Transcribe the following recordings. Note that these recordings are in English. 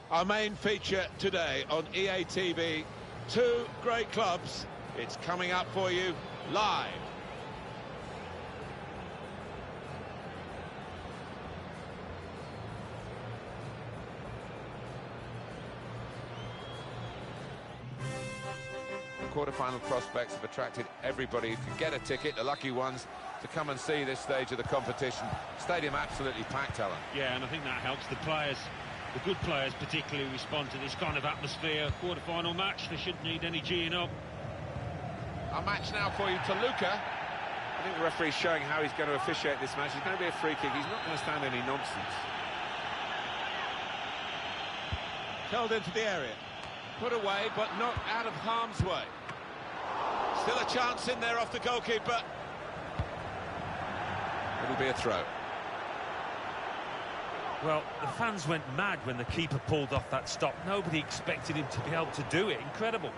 Our main feature today on EA TV, two great clubs. It's coming up for you live. Quarter-final prospects have attracted everybody who can get a ticket, the lucky ones, to come and see this stage of the competition. Stadium absolutely packed, Alan. Yeah, and I think that helps the players. The good players particularly respond to this kind of atmosphere. Quarter-final match, they shouldn't need any geeing up. Our match now for you, Toluca. I think the referee's showing how he's going to officiate this match. It's going to be a free kick. He's not going to stand any nonsense. Held into the area. Put away, but not out of harm's way. Still a chance in there off the goalkeeper. It'll be a throw. Well, the fans went mad when the keeper pulled off that stop. Nobody expected him to be able to do it. Incredible.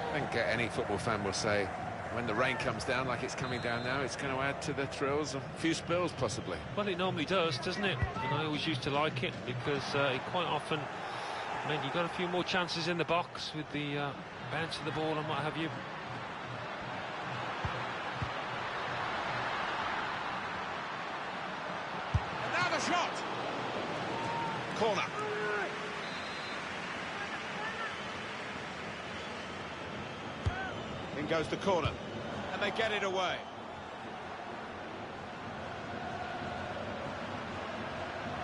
I think any football fan will say, when the rain comes down like it's coming down now, it's going to add to the thrills, a few spills possibly. Well, it normally does, doesn't it? And I always used to like it because it quite often meant you got a few more chances in the box with the bounce of the ball and what have you. Another shot! Corner. In goes the corner, and they get it away.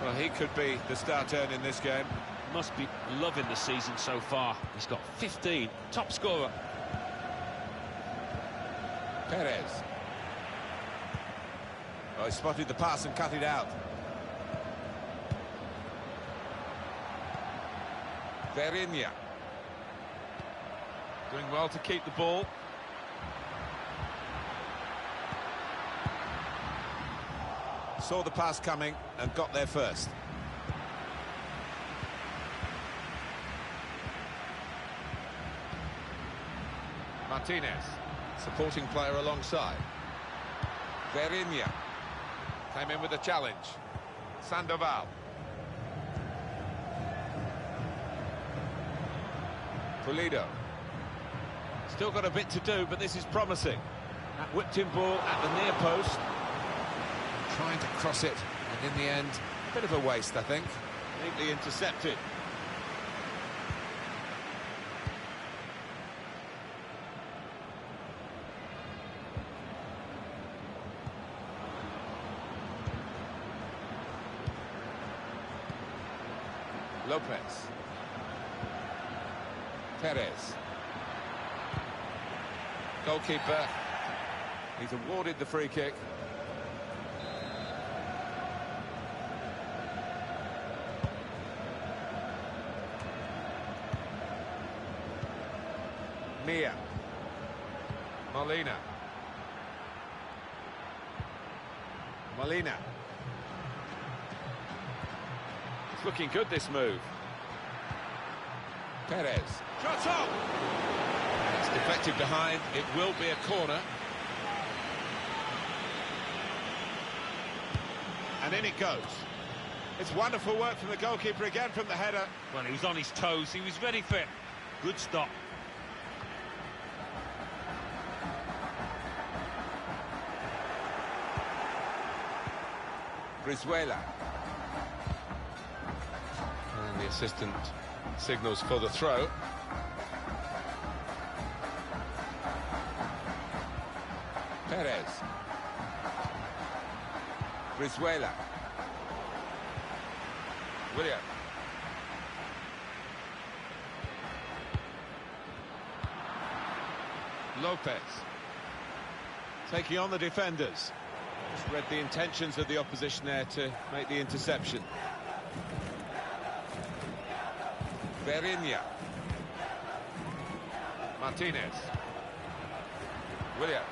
Well, he could be the star turn in this game. Must be loving the season so far. He's got 15, top scorer. Perez. Oh, he spotted the pass and cut it out. Verinia. Doing well to keep the ball. Saw the pass coming and got there first. Martinez, supporting player alongside. Verinia came in with a challenge. Sandoval. Pulido. Still got a bit to do, but this is promising. That whipped-in ball at the near post. Trying to cross it, and in the end, a bit of a waste, I think. Neatly intercepted. Lopez. Perez. Goalkeeper. He's awarded the free kick. Mia. Molina. Molina. It's looking good, this move. Perez. Shot on! It's deflected behind. It will be a corner. And in it goes. It's wonderful work from the goalkeeper again from the header. Well, he was on his toes. He was ready for it. Good stop. Brizuela. And the assistant signals for the throw. Perez. Brizuela. William. Lopez. Taking on the defenders. Just read the intentions of the opposition there to make the interception. Verinia. Martinez. William.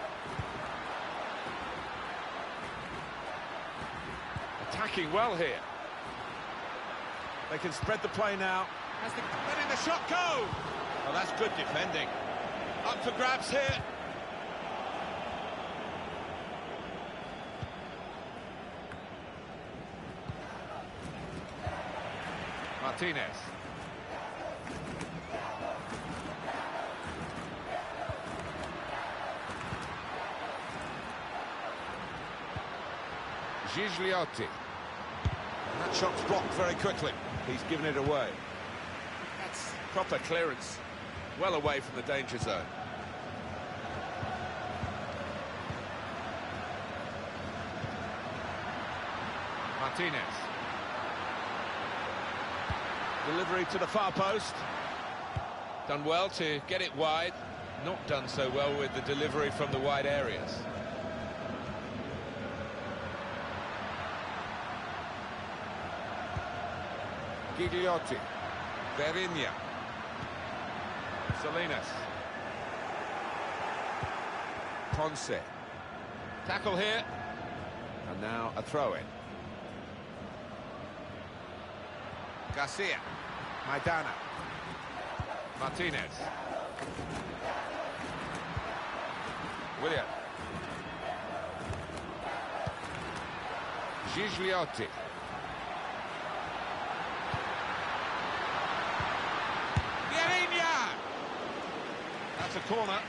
Attacking well here. They can spread the play now. Has the letting the shot go. Oh, that's good defending. Up for grabs here. Martinez. Gigliotti. That shot's blocked very quickly. He's given it away. That's proper clearance. Well away from the danger zone. Martinez. Delivery to the far post. Done well to get it wide. Not done so well with the delivery from the wide areas. Gigliotti. Verinia. Salinas. Ponce. Tackle here. And now a throw-in. Garcia. Maidana. Martinez. William. Gigliotti. That's a corner.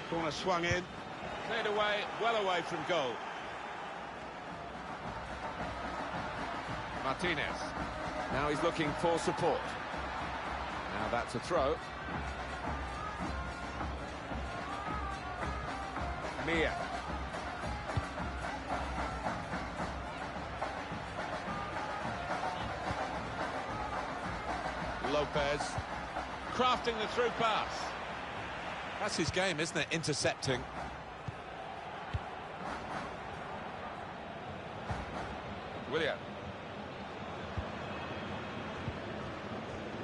Corner swung in. Cleared away, well away from goal. Martinez. Now he's looking for support. Now that's a throw. Mia. Lopez crafting the through pass. That's his game, isn't it? Intercepting. William.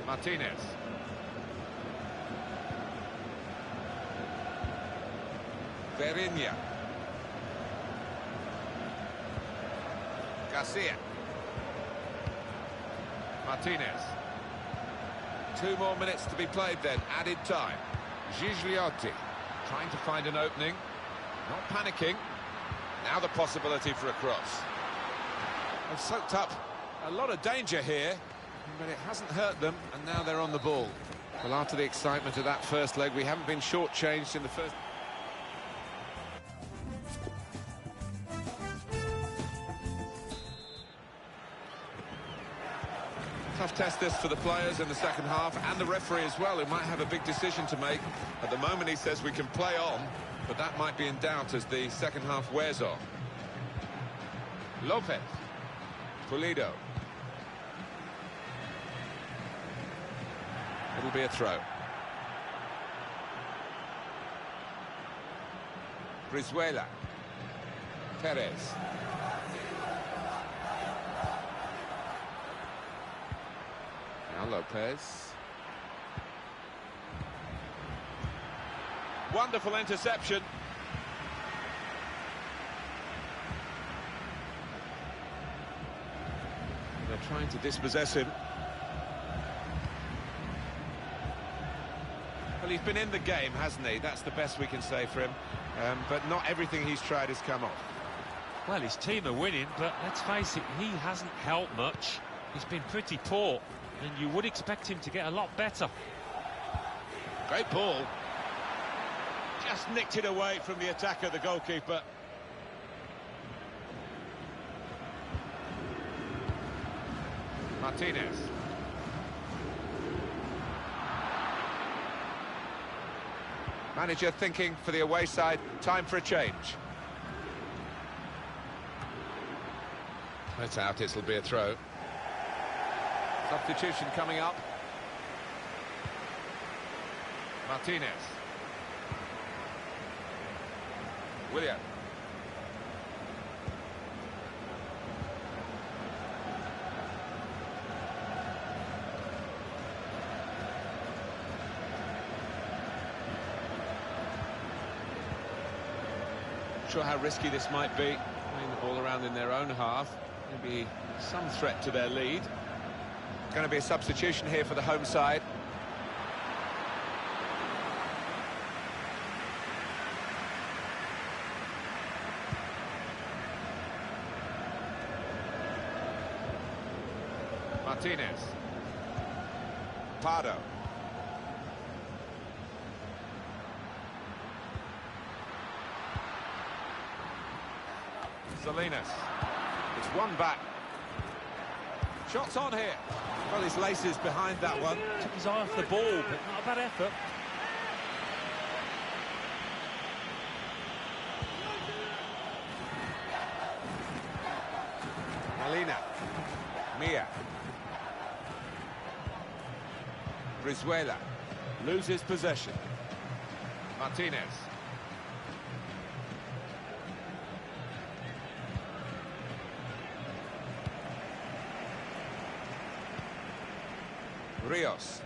Martinez. Verinia. Garcia. Martinez. 2 more minutes to be played then, added time. Gigliotti trying to find an opening, not panicking. Now the possibility for a cross. They've soaked up a lot of danger here, but it hasn't hurt them, and now they're on the ball. Well, after the excitement of that first leg, we haven't been shortchanged in the first... Tough test this for the players in the second half, and the referee as well, who might have a big decision to make. At the moment he says we can play on, but that might be in doubt as the second half wears on. Lopez. Pulido. It'll be a throw. Brizuela. Perez. Now Lopez. Wonderful interception. They're trying to dispossess him. Well, he's been in the game, hasn't he? That's the best we can say for him. But not everything he's tried has come off. Well, his team are winning, but let's face it, he hasn't helped much. He's been pretty poor, and you would expect him to get a lot better. Great ball. Just nicked it away from the attacker, the goalkeeper. Martinez. Manager thinking for the away side, time for a change. That's out, it'll be a throw. Substitution coming up. Martinez. William. Not sure how risky this might be, playing the ball around in their own half. Maybe some threat to their lead. Going to be a substitution here for the home side. Martinez. Pardo. Salinas. It's one back. Shots on here. Well, his laces behind that one. Took his eye off the ball, but not a bad effort. Molina. Mia. Brizuela. Loses possession. Martinez. Rios.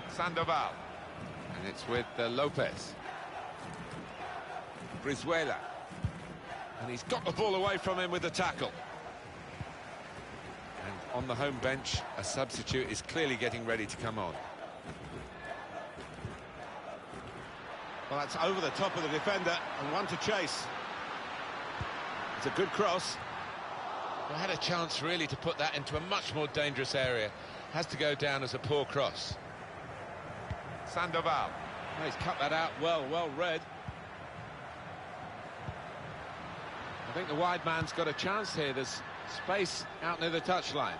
Sandoval. And it's with Lopez. Brizuela. And he's got the ball away from him with the tackle. And on the home bench, a substitute is clearly getting ready to come on. Well, that's over the top of the defender and one to chase. It's a good cross. Well, had a chance really to put that into a much more dangerous area. Has to go down as a poor cross. Sandoval. Well, he's cut that out well read. I think the wide man's got a chance here. There's space out near the touchline.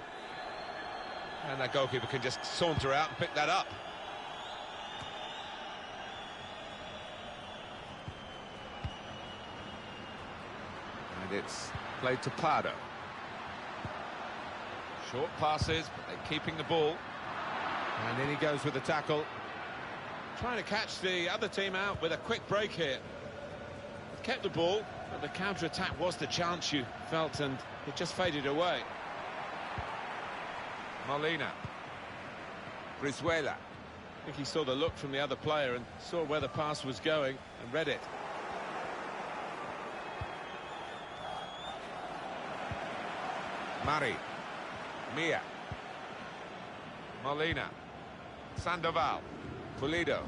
And that goalkeeper can just saunter out and pick that up. And it's played to Pardo. Short passes, but they're keeping the ball. And in he goes with the tackle. Trying to catch the other team out with a quick break here. Kept the ball, but the counter-attack was the chance you felt, and it just faded away. Molina. Brizuela. I think he saw the look from the other player and saw where the pass was going and read it. Mari. Mia. Molina. Sandoval. Pulido.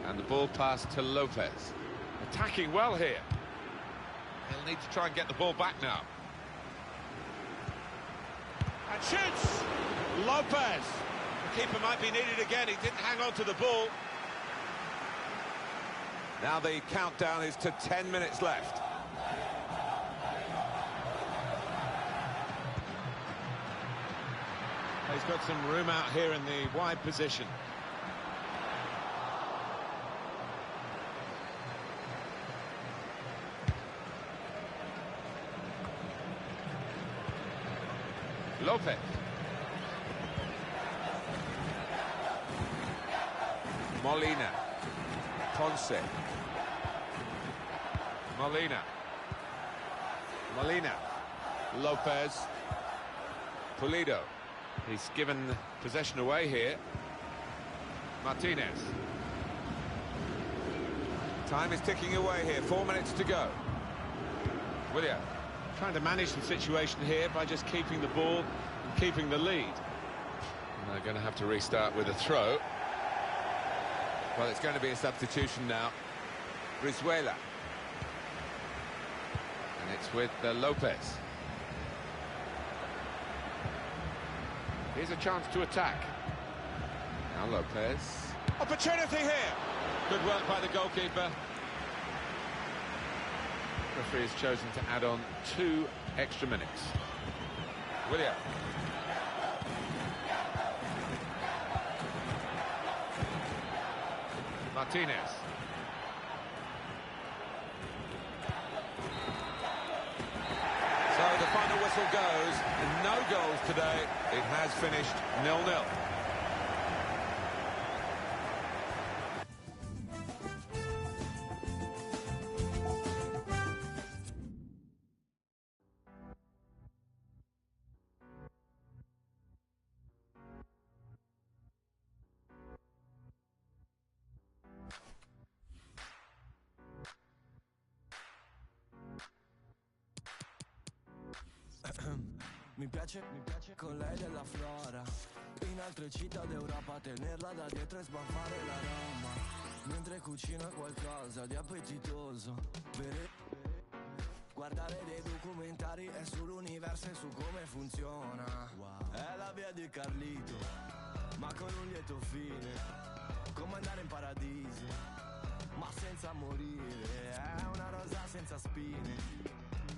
And the ball passed to Lopez. Attacking well here. He'll need to try and get the ball back now. And shoots! Lopez. The keeper might be needed again. He didn't hang on to the ball. Now the countdown is to 10 minutes left. He's got some room out here in the wide position. Lopez. Molina. Ponce. Molina. Molina. Lopez. Pulido. He's given possession away here. Martinez. Time is ticking away here. 4 minutes to go. William. Trying to manage the situation here by just keeping the ball and keeping the lead. And they're going to have to restart with a throw. Well, it's going to be a substitution now. Brizuela. And it's with Lopez. Here's a chance to attack. Now Lopez. Opportunity here. Good work by the goalkeeper. Referee has chosen to add on 2 extra minutes. William. Martinez. So the final whistle goes, and no goals today. It has finished 0-0. Mi piace con lei della Flora. In altre città d'Europa tenerla da dietro e sbaffare la Roma. mentre cucina qualcosa di appetitoso. Guardare dei documentari è sull'universo e su come funziona. È la via di Carlito, ma con un lieto fine, come andare in paradiso, ma senza morire. È una rosa senza spine,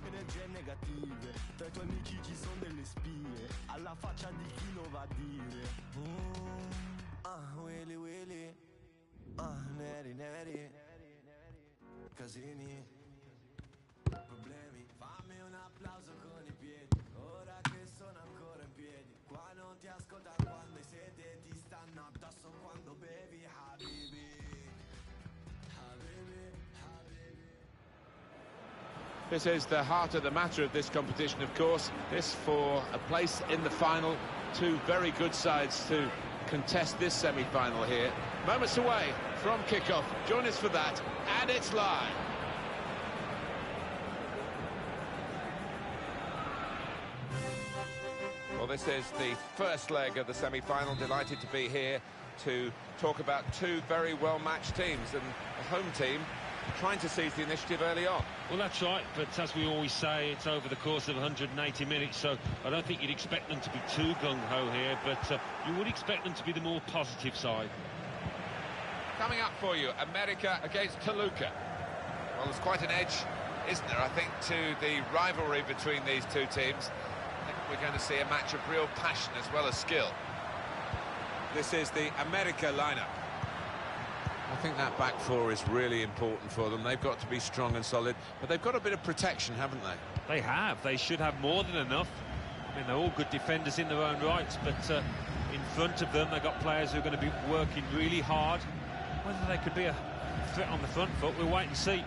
energie negative. Tra i tuoi amici ci sono delle spie, alla faccia di chi lo va a dire. Willy Willy, neri neri, casini, problemi. Fammi un applauso con i piedi, ora che sono ancora in piedi. Qua non ti ascolta quando hai sete, ti stanno addosso quando bevi. Habibi, Habibi, Habibi. This is the heart of the matter of this competition, of course. This for a place in the final. Two very good sides to contest this semi-final here. Moments away from kickoff. Join us for that, and it's live. Well, this is the first leg of the semi-final. Delighted to be here to talk about two very well-matched teams, and the home team trying to seize the initiative early on. Well, that's right, but as we always say, it's over the course of 180 minutes, so I don't think you'd expect them to be too gung-ho here, but you would expect them to be the more positive side. Coming up for you, America against Toluca. Well, there's quite an edge, isn't there, I think, to the rivalry between these two teams. I think we're going to see a match of real passion as well as skill. This is the America lineup. I think that back four is really important for them. They've got to be strong and solid, but they've got a bit of protection, haven't they? They have. They should have more than enough. I mean, they're all good defenders in their own rights, but in front of them, they've got players who are going to be working really hard. Whether they could be a fit on the front foot, we'll wait and see.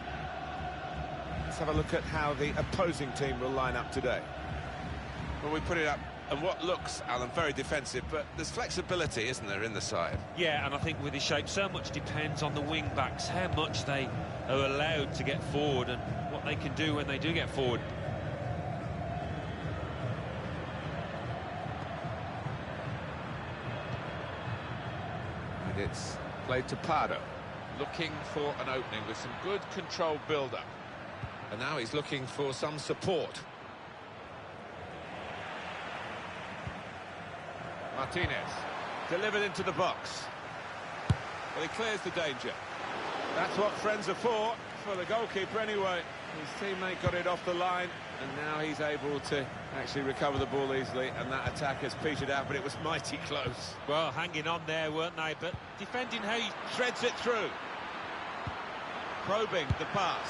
Let's have a look at how the opposing team will line up today. Well, we put it up, and what looks, Alan, very defensive, but there's flexibility, isn't there, in the side? Yeah, and I think with his shape, so much depends on the wing-backs, how much they are allowed to get forward and what they can do when they do get forward. And it's played to Pardo, looking for an opening with some good controlled build-up. And now he's looking for some support. Martinez. Delivered into the box. Well, he clears the danger. That's what friends are for the goalkeeper anyway. His teammate got it off the line, and now he's able to actually recover the ball easily, and that attack has petered out, but it was mighty close. Well, hanging on there, weren't they? But defending how he Threads it through. Probing the pass.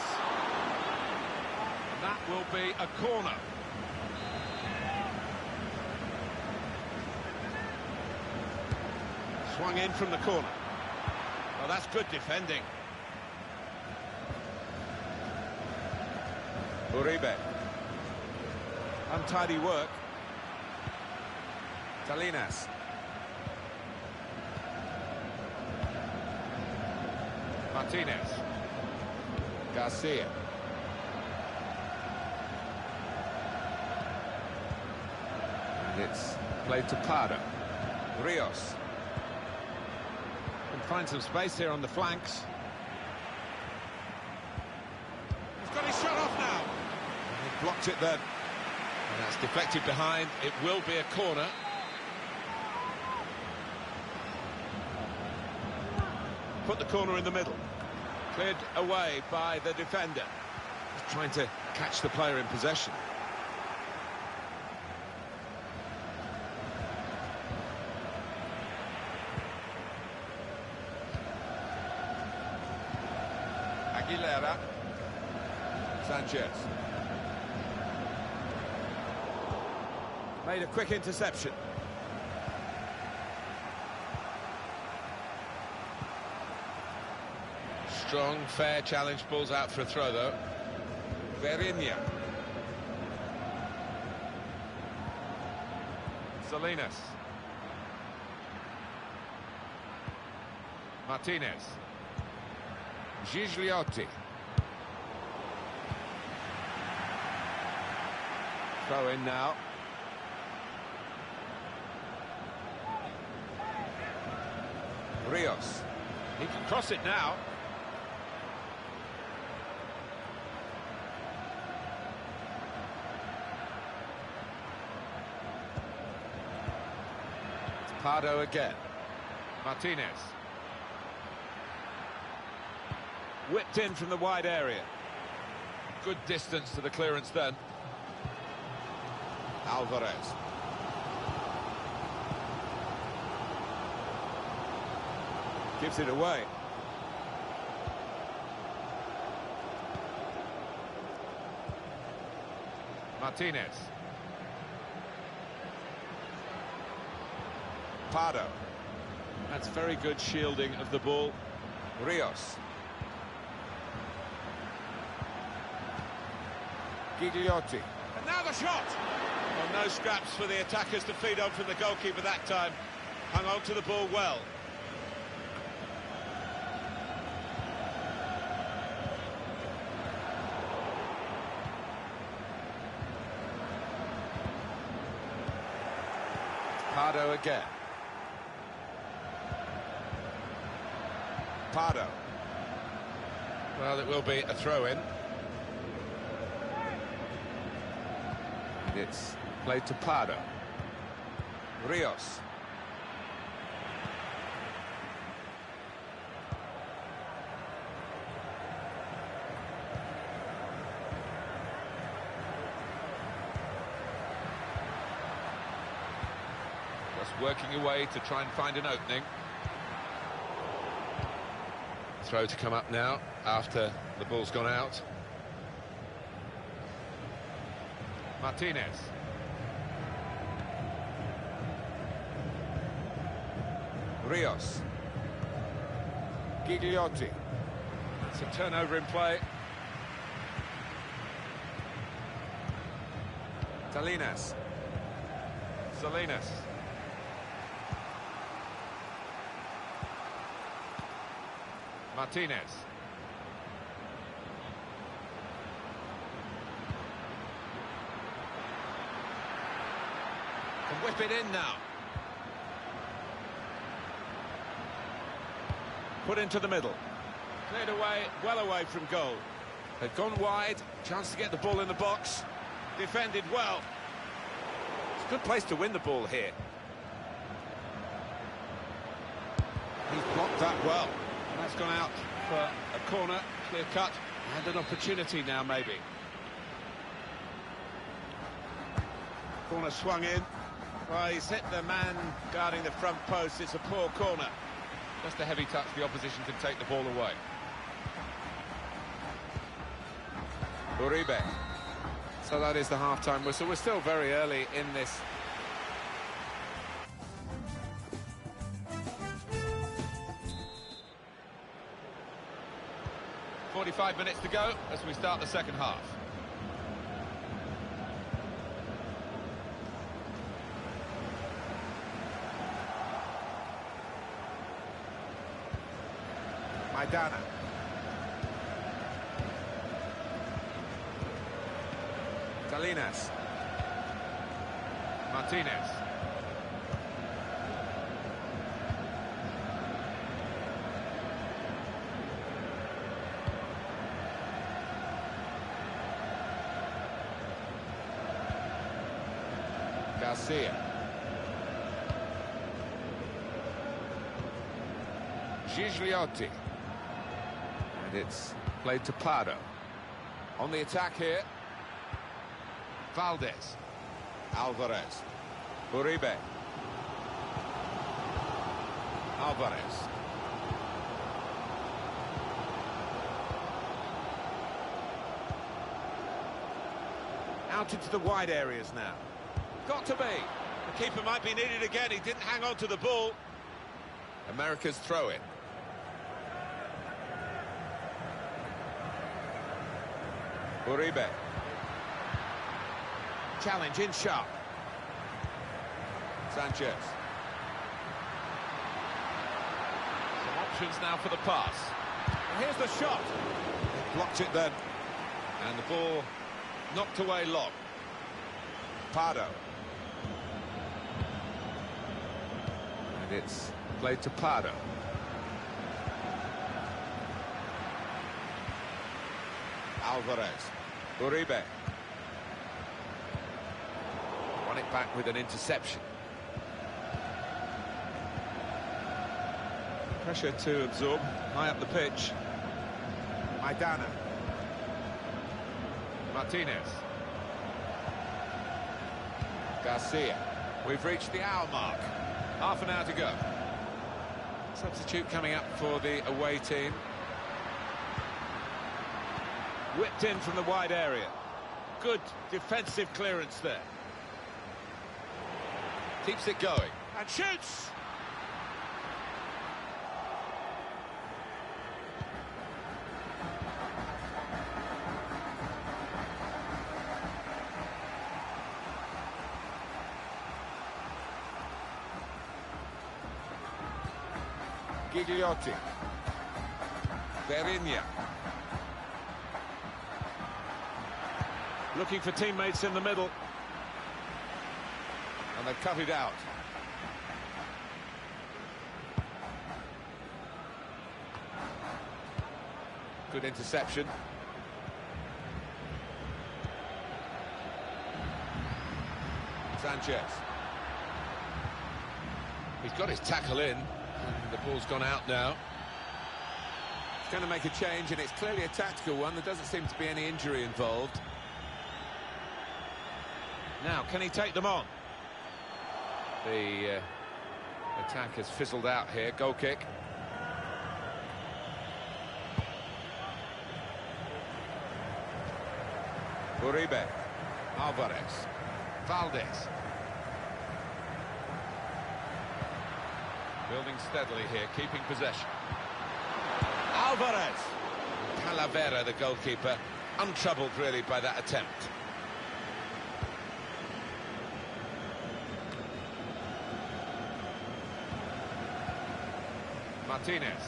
That will be a corner. Swung in from the corner. Well, that's good defending. Uribe. Untidy work. Salinas. Martinez. Garcia. And it's played to Pardo. Rios. Can find some space here on the flanks. He's got his shot off now. And he blocked it then. And that's deflected behind. It will be a corner. Put the corner in the middle. Cleared away by the defender. He's trying to catch the player in possession. Aguilera. Sanchez. Made a quick interception. Strong, fair challenge, pulls out for a throw though. Verinia. Salinas. Martinez. Gigliotti. Throw in now. Rios. He can cross it now. It's Pardo again. Martinez. Whipped in from the wide area. Good distance to the clearance then. Alvarez. Gives it away. Martinez. Pardo. That's very good shielding of the ball. Rios. Gigliotti. And now the shot! Well, no scraps for the attackers to feed on from the goalkeeper that time. Hung on to the ball well. Pardo again. Pardo. Well, it will be a throw-in. It's played to Pardo. Rios. Just working away to try and find an opening. Throw to come up now after the ball's gone out. Martinez. Rios. Gigliotti. It's a turnover in play. Salinas. Salinas. Martinez. Can whip it in now. Put into the middle. Cleared away, well away from goal. They've gone wide, chance to get the ball in the box. Defended well. It's a good place to win the ball here. He's blocked that well. And that's gone out for a corner, clear cut, and an opportunity now maybe. Corner swung in. Well, he's hit the man guarding the front post. It's a poor corner. Just a heavy touch, the opposition can take the ball away. Uribe. So that is the half-time whistle. We're still very early in this. .45 minutes to go as we start the second half. Maidana. Salinas. Martinez. Garcia. Gigliotti. And it's played to Pardo. On the attack here. Valdez. Alvarez. Uribe. Alvarez. Out into the wide areas now. Got to be. The keeper might be needed again. He didn't hang on to the ball. America's throw-in. Uribe. Challenge in sharp. Sanchez. Some options now for the pass. And here's the shot. Blocked it then. And the ball knocked away long. Pardo. And it's played to Pardo. Alvarez. Uribe. Won it back with an interception. Pressure to absorb, high up the pitch. Maidana. Martinez. Garcia. We've reached the hour mark. Half an hour to go. Substitute coming up for the away team. Whipped in from the wide area. Good defensive clearance there. Keeps it going. And shoots! Gigliotti. Berinia. Looking for teammates in the middle. And they've cut it out. Good interception. Sanchez. He's got his tackle in. And the ball's gone out now. It's going to make a change, and it's clearly a tactical one. There doesn't seem to be any injury involved. Now, can he take them on? The attack has fizzled out here. Goal kick. Uribe. Alvarez. Valdez. Building steadily here, keeping possession. Alvarez. Talavera, the goalkeeper, untroubled really by that attempt. Martinez.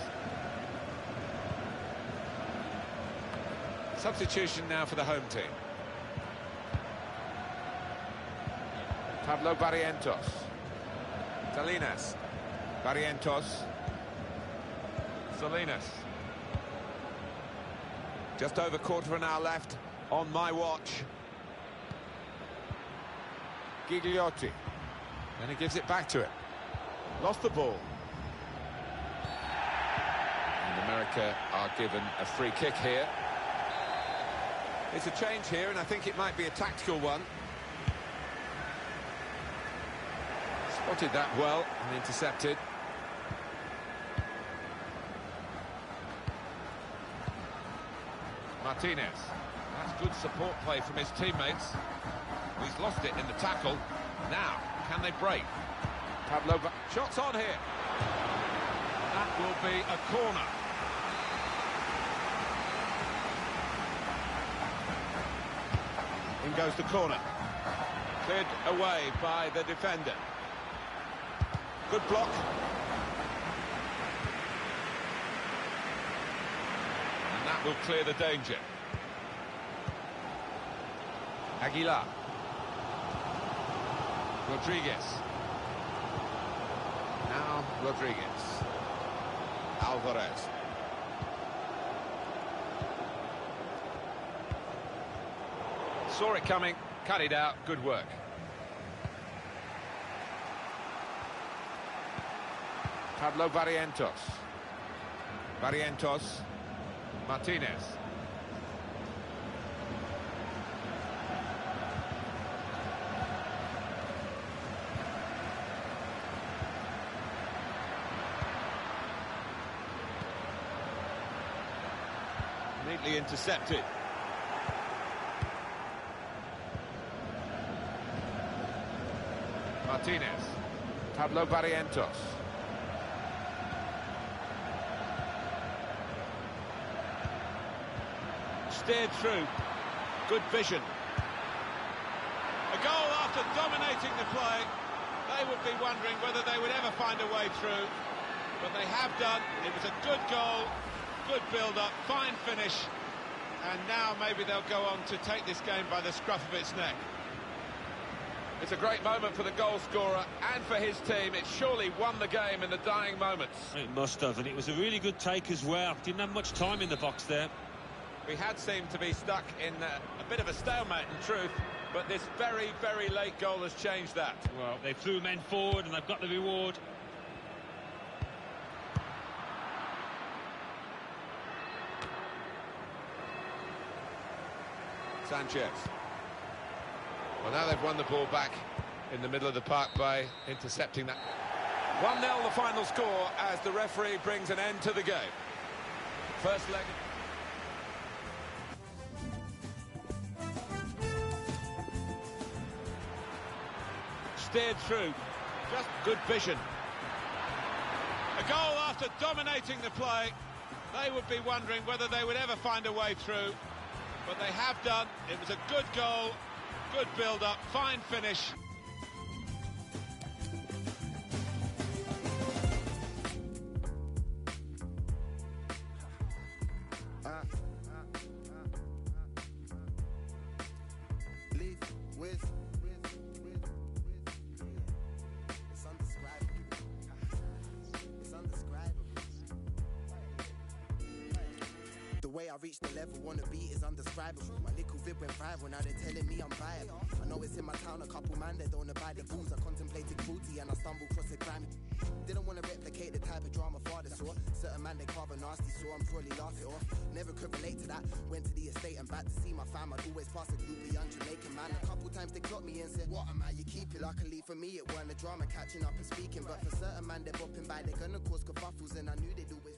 Substitution now for the home team. Pablo Barrientos. Salinas. Barrientos. Salinas. Just over quarter of an hour left on my watch. Gigliotti. And he gives it back to him. Lost the ball. And America are given a free kick here. It's a change here, and I think it might be a tactical one. Spotted that well and intercepted. Martinez. That's good support play from his teammates. He's lost it in the tackle. Now, can they break? Pablo, shots on here. That will be a corner. In goes the corner. Cleared away by the defender. Good block. And that will clear the danger. Aguilar. Rodriguez. Now Rodriguez. Alvarez. Saw it coming, cut it out, good work. Pablo Barrientos. Barrientos. Martinez. Neatly intercepted. Martinez. Pablo Barrientos. Steered through. Good vision. A goal after dominating the play. They would be wondering whether they would ever find a way through. But they have done. It was a good goal. Good build-up. Fine finish. And now maybe they'll go on to take this game by the scruff of its neck. It's a great moment for the goal scorer and for his team. It surely won the game in the dying moments. It must have, and it was a really good take as well. Didn't have much time in the box there. We had seemed to be stuck in a bit of a stalemate in truth, but this very, very late goal has changed that. Well, they threw men forward and they've got the reward. Sanchez. Well, now they've won the ball back in the middle of the park by intercepting that. 1-0 the final score as the referee brings an end to the game. First leg. Steered through. Just good vision. A goal after dominating the play. They would be wondering whether they would ever find a way through. But they have done. It was a good goal, good build-up, fine finish. The way I reached the level on the beat is undescribable. My little vid went viral, now they're telling me I'm viable. I know it's in my town, a couple man that don't abide the rules. I contemplated cruelty and I stumbled across the crime. Didn't want to replicate the type of drama father saw. Certain man they carve a nasty, so I'm probably laugh it off. Never could relate to that. Went to the estate and back to see my fam. I'd always pass a group of young Jamaican man. A couple times they clocked me and said, "What am I? You keep it." Luckily for me, it weren't a drama catching up and speaking. But for certain man they're bopping by, they're gonna cause kerfuffles, and I knew they'd always.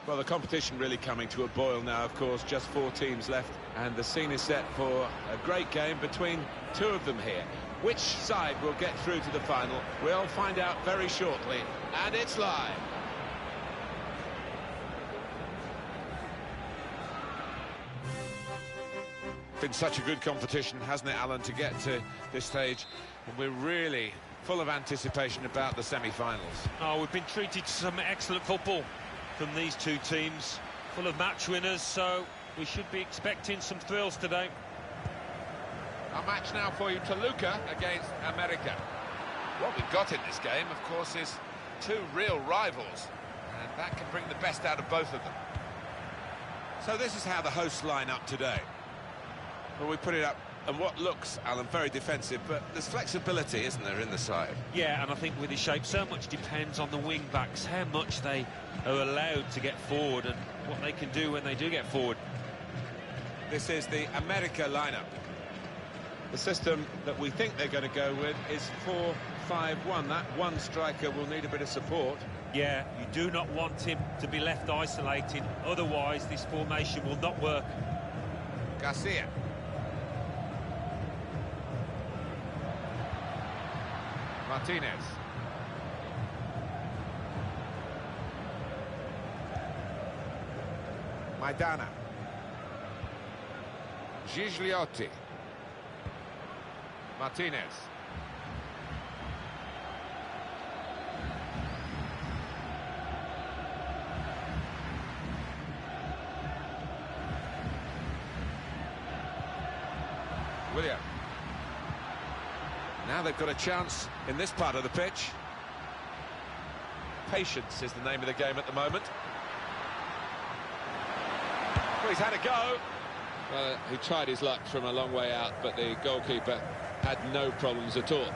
Well, the competition really coming to a boil now, of course, just 4 teams left, and the scene is set for a great game between 2 of them here. Which side will get through to the final? We'll find out very shortly, and it's live. Been such a good competition, hasn't it, Alan, to get to this stage, and we're really full of anticipation about the semi-finals. Oh, we've been treated to some excellent football from these 2 teams, full of match winners, so we should be expecting some thrills today. Our match now for you, Toluca against America. What we've got in this game, of course, is 2 real rivals, and that can bring the best out of both of them. So this is how the hosts line up today. Well, we put it up, and what looks, Alan, very defensive, but there's flexibility, isn't there, in the side? Yeah, and I think with his shape, so much depends on the wing-backs, how much they are allowed to get forward and what they can do when they do get forward. This is the America lineup. The system that we think they're going to go with is 4-5-1. That one striker will need a bit of support. Yeah, you do not want him to be left isolated, otherwise this formation will not work. Garcia. Martinez. Maidana. Gigliotti. Martinez. William. Now they've got a chance in this part of the pitch. Patience is the name of the game at the moment. Well, he's had a go. Well, he tried his luck from a long way out, but the goalkeeper had no problems at all.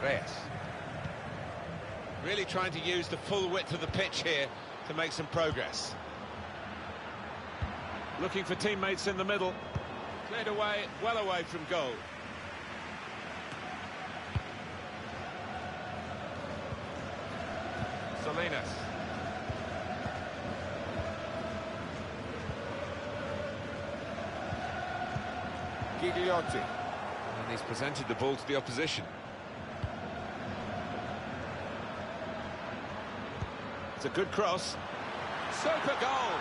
Reyes. Really trying to use the full width of the pitch here to make some progress. Looking for teammates in the middle. Cleared away, well away from goal. Salinas. Gigliotti. And he's presented the ball to the opposition. It's a good cross. Super goal!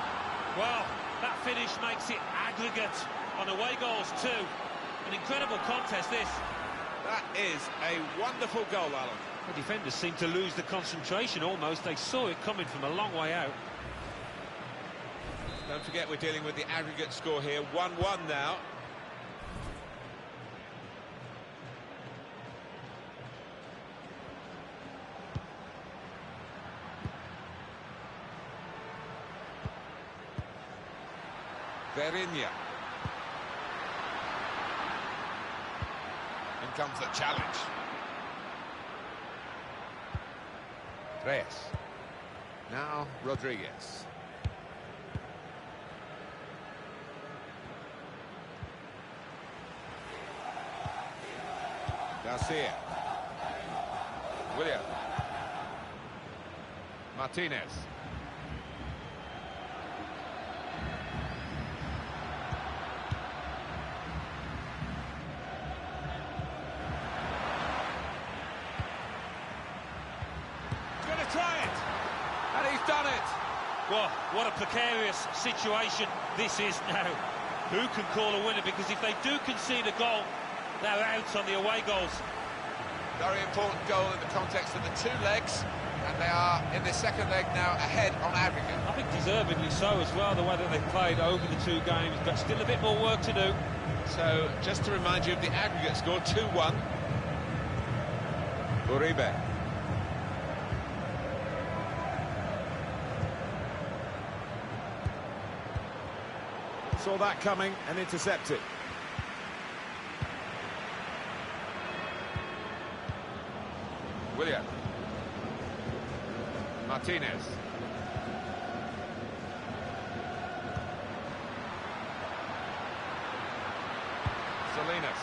Well, that finish makes it aggregate on away goals too. An incredible contest, this. That is a wonderful goal, Alan. The defenders seem to lose the concentration almost. They saw it coming from a long way out. Don't forget we're dealing with the aggregate score here. 1-1 now. Verinia. In comes the challenge. Reyes. Now Rodriguez. Garcia. William. Martinez. He's going to try it. And he's done it. Well, what a precarious situation this is now. Who can call a winner? Because if they do concede a goal, they're out on the away goals. Very important goal in the context of the two legs, and they are in the second leg now ahead on aggregate. I think deservedly so as well, the way that they've played over the two games, but still a bit more work to do. So, just to remind you of the aggregate score, 2-1. Uribe. Saw that coming and intercepted. William. Martinez. Salinas.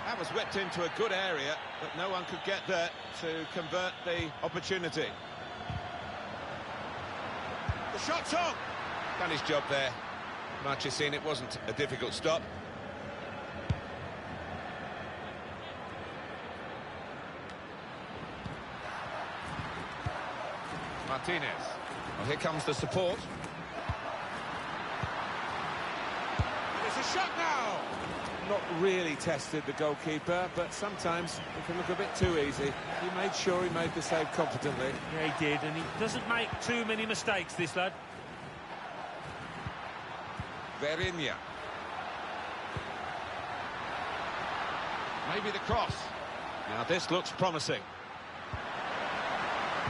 That was whipped into a good area, but no one could get there to convert the opportunity. The shot's on! Done his job there. Marchesine, it wasn't a difficult stop. Martinez. Well, here comes the support. It's a shot now! Not really tested the goalkeeper, but sometimes it can look a bit too easy. He made sure he made the save competently. Yeah, he did, and he doesn't make too many mistakes, this lad. Verinia. Maybe the cross. Now this looks promising.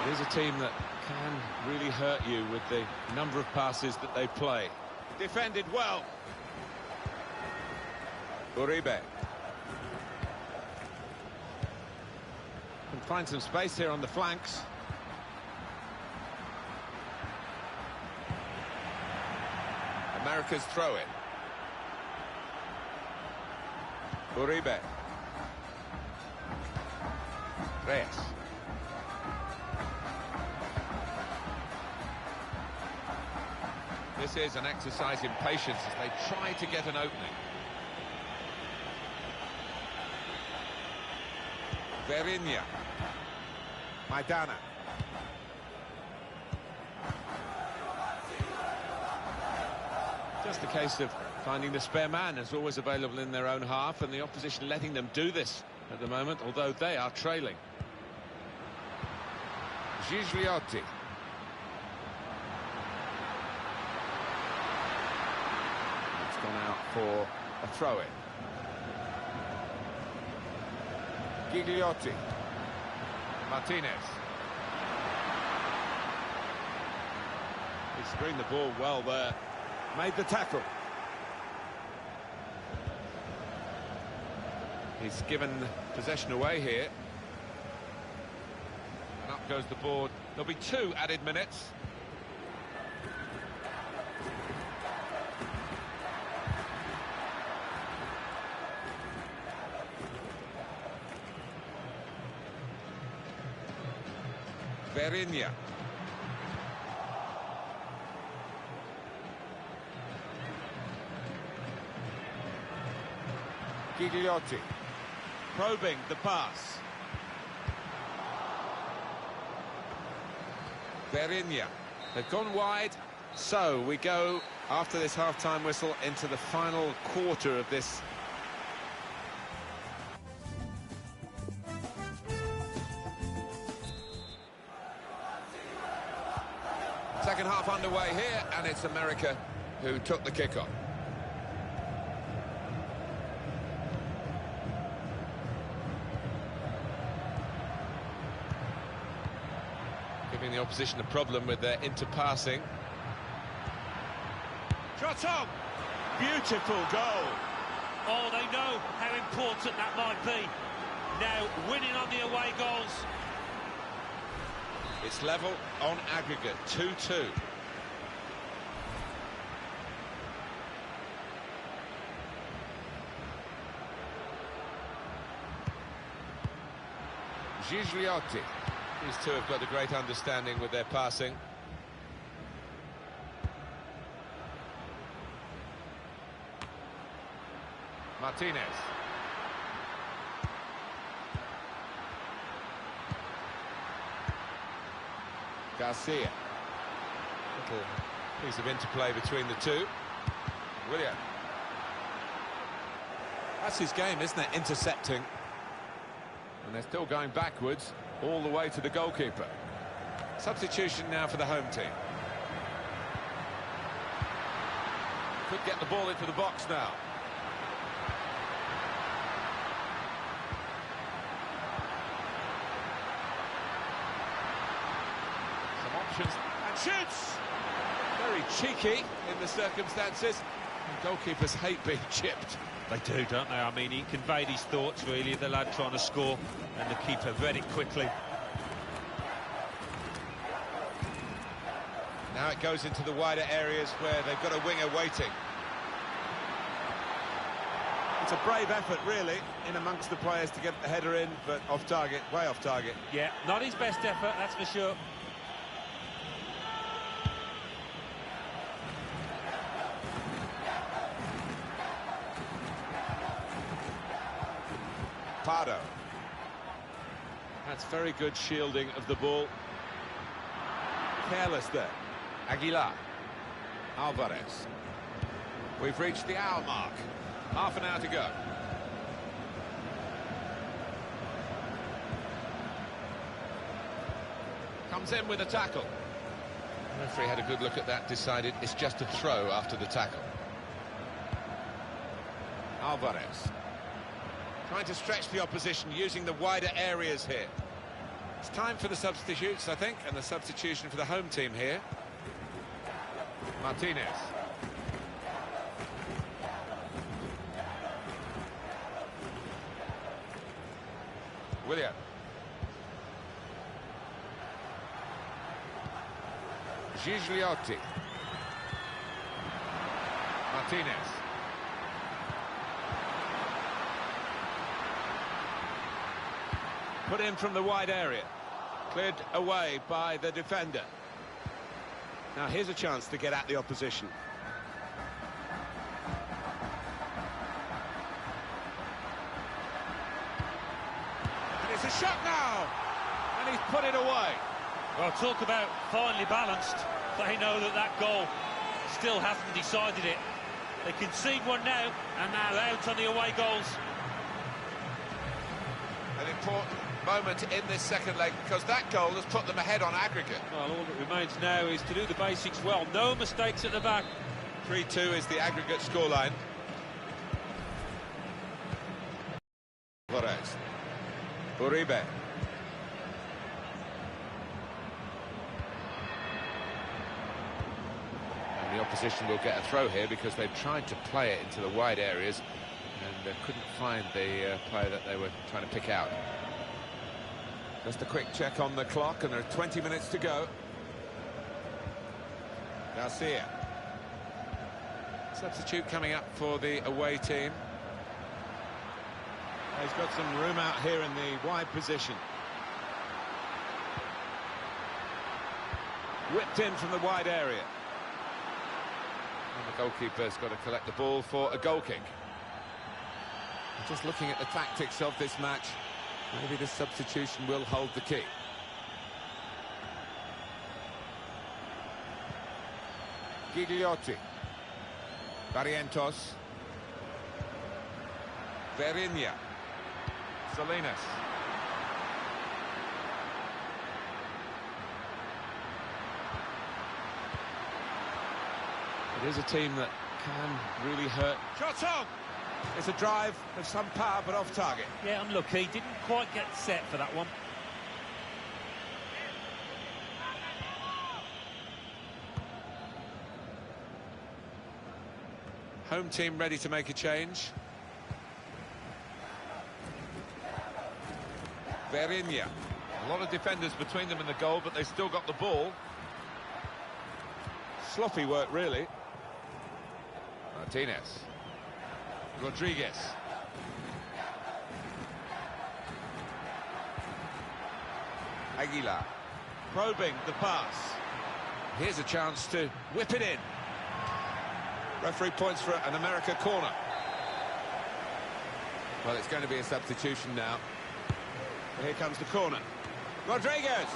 It is a team that can really hurt you with the number of passes that they play. Defended well. Uribe. Can find some space here on the flanks. America's throw-in. Uribe. Reyes. This is an exercise in patience as they try to get an opening. Verinia. Maidana. Just a case of finding the spare man is always available in their own half, and the opposition letting them do this at the moment, although they are trailing. Gigliotti. It's gone out for a throw-in. Gigliotti. Martinez. He screened the ball well there. Made the tackle. He's given possession away here. And up goes the board. There'll be 2 added minutes. Verinia. Gigliotti. Probing the pass. Verinia. They've gone wide. So we go, after this half-time whistle, into the final quarter of this. Second half underway here, and it's America who took the kick-off. Giving the opposition a problem with their interpassing. Shot on! beautiful goal. Oh, they know how important that might be. Now, winning on the away goals. It's level on aggregate, 2-2. Gigliotti. These two have got a great understanding with their passing. Martinez. Garcia. Little piece of interplay between the two. William. That's his game, isn't it? Intercepting. And they're still going backwards all the way to the goalkeeper. Substitution now for the home team. Could get the ball into the box now. Some options. And shoots! Very cheeky in the circumstances. And goalkeepers hate being chipped. They do, don't they? I mean, he conveyed his thoughts, really, the lad trying to score, and the keeper read it quickly. Now it goes into the wider areas where they've got a winger waiting. It's a brave effort, really, in amongst the players to get the header in, but off target, way off target. Yeah, not his best effort, that's for sure. Pardo. That's very good shielding of the ball. Careless there. Aguilar. Alvarez. We've reached the hour mark. Half an hour to go. Comes in with a tackle. The referee had a good look at that, decided it's just a throw after the tackle. Alvarez. Trying to stretch the opposition, using the wider areas here. It's time for the substitutes, I think, and the substitution for the home team here. Martinez. William. Gigliotti. Martinez. Put in from the wide area. Cleared away by the defender. Now here's a chance to get at the opposition. And it's a shot now! And he's put it away. Well, talk about finely balanced. They know that that goal still hasn't decided it. They concede one now, and now out on the away goals. An important moment in this second leg, because that goal has put them ahead on aggregate. Well, all that remains now is to do the basics well. No mistakes at the back. 3-2 is the aggregate scoreline. Flores. Uribe. And the opposition will get a throw here because they've tried to play it into the wide areas and couldn't find the player that they were trying to pick out. Just a quick check on the clock, and there are 20 minutes to go. Garcia. Substitute coming up for the away team. He's got some room out here in the wide position. Whipped in from the wide area. And the goalkeeper's got to collect the ball for a goal kick. Just looking at the tactics of this match, maybe this substitution will hold the key. Gigliotti. Barrientos. Verinia. Salinas. It is a team that can really hurt. Shot on! It's a drive of some power, but off target. Yeah, unlucky. Didn't quite get set for that one. Home team ready to make a change. Verinia. A lot of defenders between them and the goal, but they still got the ball. Sloppy work, really. Martinez. Rodriguez. Aguilar. Probing the pass. Here's a chance to whip it in. Referee points for an America corner. Well, it's going to be a substitution now. Here comes the corner. Rodriguez!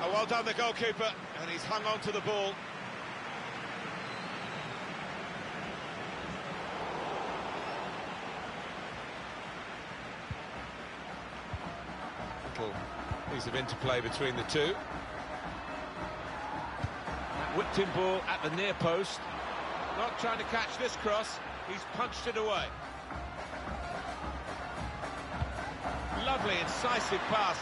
Oh, well done, the goalkeeper, and he's hung on to the ball. Little piece of interplay between the two. That whipped-in ball at the near post. Not trying to catch this cross, he's punched it away. Lovely, incisive pass.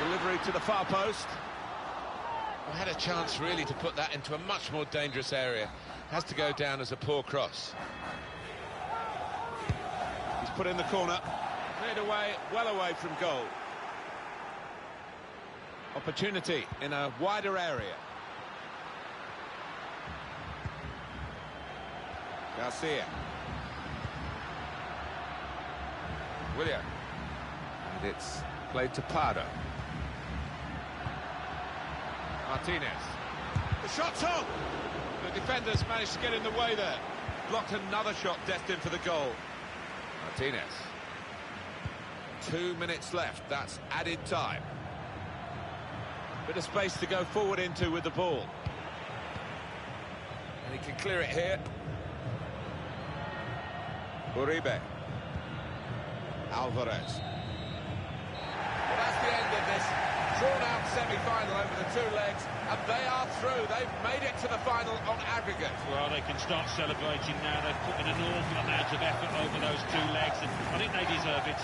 Delivery to the far post. I had a chance really to put that into a much more dangerous area. Has to go down as a poor cross. He's put in the corner. Cleared away, well away from goal. Opportunity in a wider area. Garcia. William. And it's played to Pardo. Martinez. The shot's on! The defenders managed to get in the way there. Blocked another shot destined for the goal. Martinez. 2 minutes left. That's added time. Bit of space to go forward into with the ball. And he can clear it here. Uribe. Alvarez. Well, that's the end of this drawn-out semi-final over the two legs, and they are through. They've made it to the final on aggregate. Well, they can start celebrating now. They've put in an awful amount of effort over those two legs, and I think they deserve it.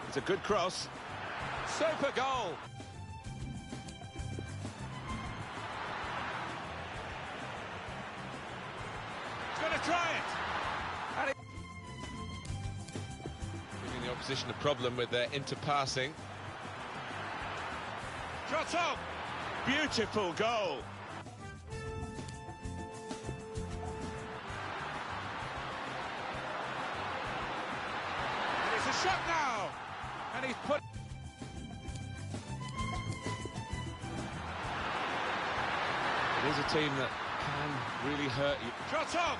It's a good cross. Super goal. He's going to try it. Giving the opposition a problem with their interpassing. Shot on. Beautiful goal. And it's a shot now. And he's put... It is a team that can really hurt you. Shot on!